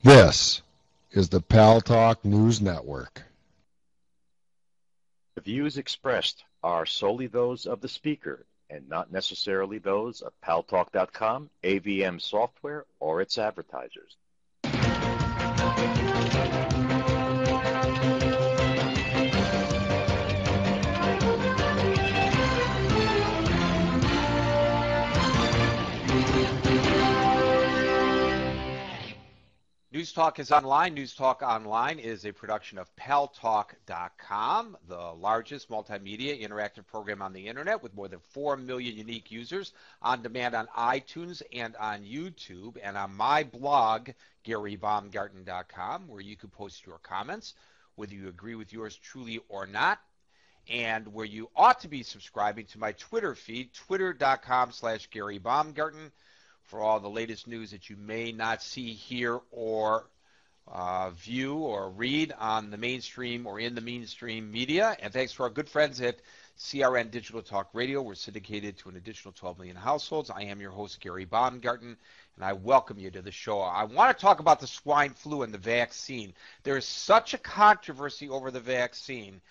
This is the Paltalk News Network. The views expressed are solely those of the speaker and not necessarily those of Paltalk.com, AVM Software, or its advertisers. News Talk is online. News Talk Online is a production of Paltalk.com, the largest multimedia interactive program on the internet with more than 4 million unique users on demand on iTunes and on YouTube, and on my blog, GaryBaumgarten.com, where you can post your comments, whether you agree with yours truly or not, and where you ought to be subscribing to my Twitter feed, twitter.com/GaryBaumgarten, for all the latest news that you may not see, hear, or view or read on the mainstream or in the mainstream media. And thanks to our good friends at CRN Digital Talk Radio. We're syndicated to an additional 12 million households. I am your host, Gary Baumgarten, and I welcome you to the show. I want to talk about the swine flu and the vaccine. There is such a controversy over the vaccine,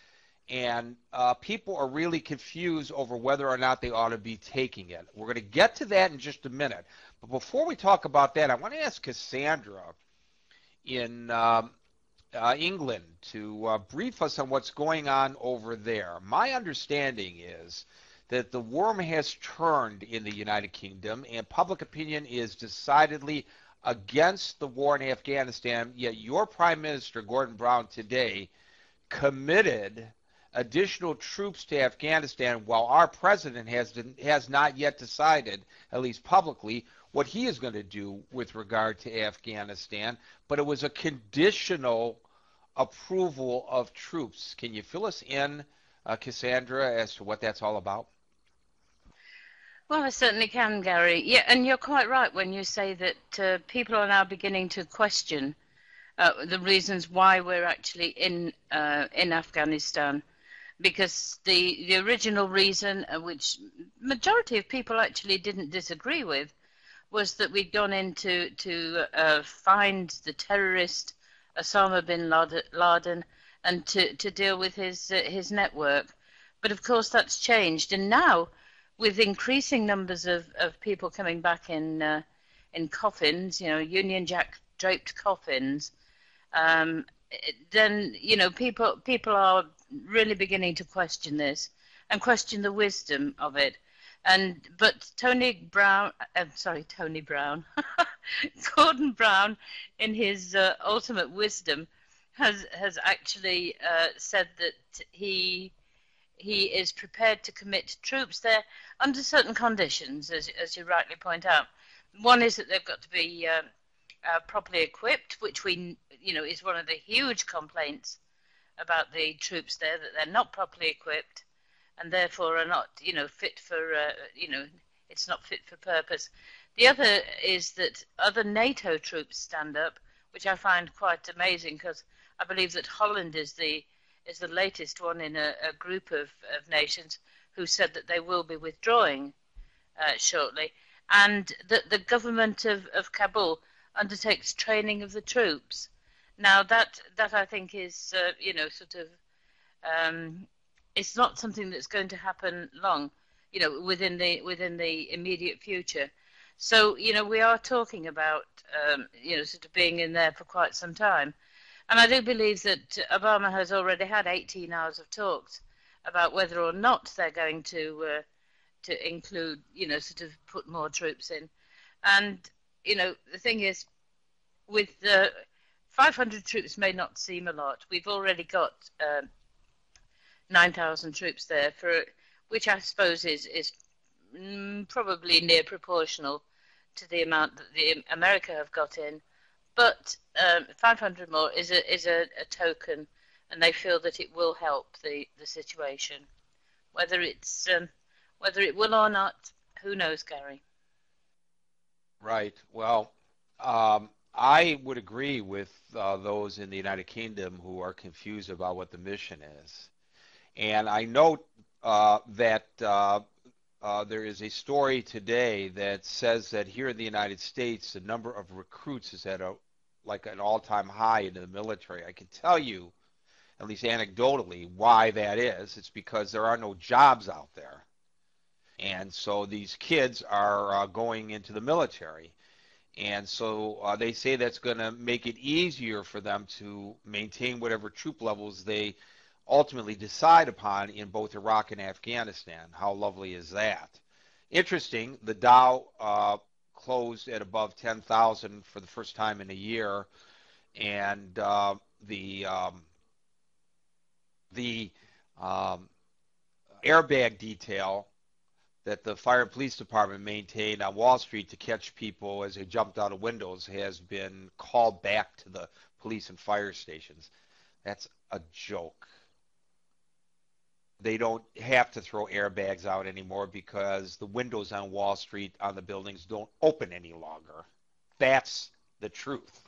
and people are really confused over whether or not they ought to be taking it. We're going to get to that in just a minute. But before we talk about that, I want to ask Cassandra in England to brief us on what's going on over there. My understanding is that the worm has turned in the United Kingdom, and public opinion is decidedly against the war in Afghanistan, yet your Prime Minister, Gordon Brown, today committed additional troops to Afghanistan, while our president has not yet decided, at least publicly, what he is going to do with regard to Afghanistan. But it was a conditional approval of troops. Can you fill us in, Cassandra, as to what that's all about? Well, I certainly can, Gary. Yeah, and you're quite right when you say that people are now beginning to question the reasons why we're actually in Afghanistan. Because the original reason, which majority of people actually didn't disagree with, was that we'd gone in to find the terrorist Osama bin Laden and to deal with his network. But of course that's changed, and now with increasing numbers of people coming back in coffins, Union Jack draped coffins, then people are really beginning to question this and question the wisdom of it. But Gordon Brown, in his ultimate wisdom, has actually said that he is prepared to commit troops there under certain conditions, as you rightly point out. One is that they've got to be properly equipped, which is one of the huge complaints about the troops there, that they're not properly equipped and therefore are not, fit for, it's not fit for purpose. The other is that other NATO troops stand up, which I find quite amazing, because I believe that Holland is the latest one in a group of nations who said that they will be withdrawing shortly, and that the government of Kabul undertakes training of the troops. Now that I think is it's not something that's going to happen long, within the immediate future. So we are talking about being in there for quite some time, and I do believe that Obama has already had 18 hours of talks about whether or not they're going to include, put more troops in. And the thing is, with 500 troops may not seem a lot. We've already got 9,000 troops there, which I suppose is probably near proportional to the amount that America have got in. But 500 more is a token, and they feel that it will help the situation. Whether it will or not, who knows, Gary? Right. Well, I would agree with those in the United Kingdom who are confused about what the mission is. And I note that there is a story today that says that here in the United States, the number of recruits is at a like an all-time high into the military. I can tell you, at least anecdotally, why that is. It's because there are no jobs out there. And so these kids are going into the military. And so they say that's going to make it easier for them to maintain whatever troop levels they ultimately decide upon in both Iraq and Afghanistan. How lovely is that? Interesting, the Dow closed at above 10,000 for the first time in a year, and the airbag detail that the fire and police department maintained on Wall Street to catch people as they jumped out of windows has been called back to the police and fire stations. That's a joke. They don't have to throw airbags out anymore because the windows on Wall Street on the buildings don't open any longer. That's the truth.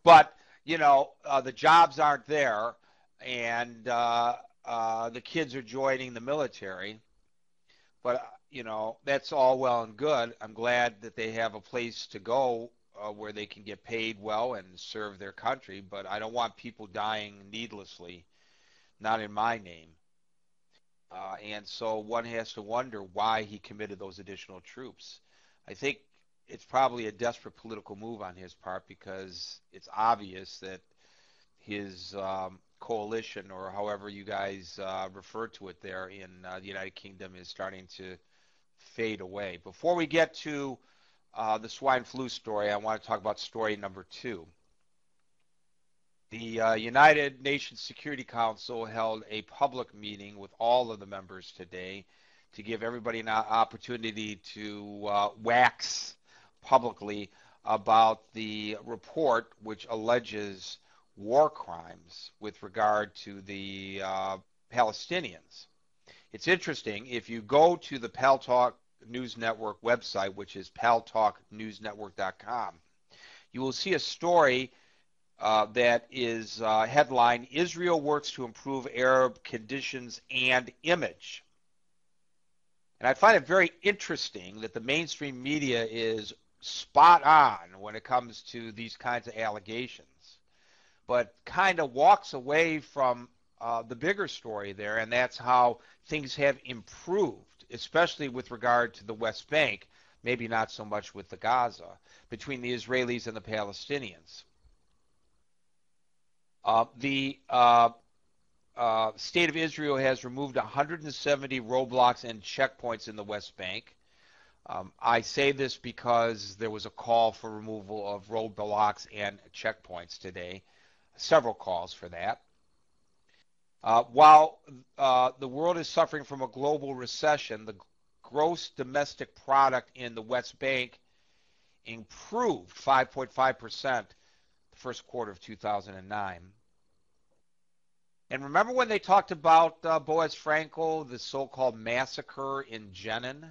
But, the jobs aren't there, and the kids are joining the military. But, that's all well and good. I'm glad that they have a place to go where they can get paid well and serve their country, but I don't want people dying needlessly, not in my name. And so one has to wonder why he committed those additional troops. I think it's probably a desperate political move on his part because it's obvious that his coalition, or however you guys refer to it there in the United Kingdom, is starting to fade away. Before we get to the swine flu story, I want to talk about story number 2. The United Nations Security Council held a public meeting with all of the members today to give everybody an opportunity to wax publicly about the report which alleges war crimes with regard to the Palestinians. It's interesting, if you go to the Paltalk News Network website, which is paltalknewsnetwork.com, you will see a story that is headline, Israel works to improve Arab conditions and image. And I find it very interesting that the mainstream media is spot on when it comes to these kinds of allegations, but kind of walks away from the bigger story there, and that's how things have improved, especially with regard to the West Bank, maybe not so much with the Gaza, between the Israelis and the Palestinians. The State of Israel has removed 170 roadblocks and checkpoints in the West Bank. I say this because there was a call for removal of roadblocks and checkpoints today, several calls for that. While the world is suffering from a global recession, the gross domestic product in the West Bank improved 5.5% the first quarter of 2009. And remember when they talked about Boaz Frankel, the so-called massacre in Jenin?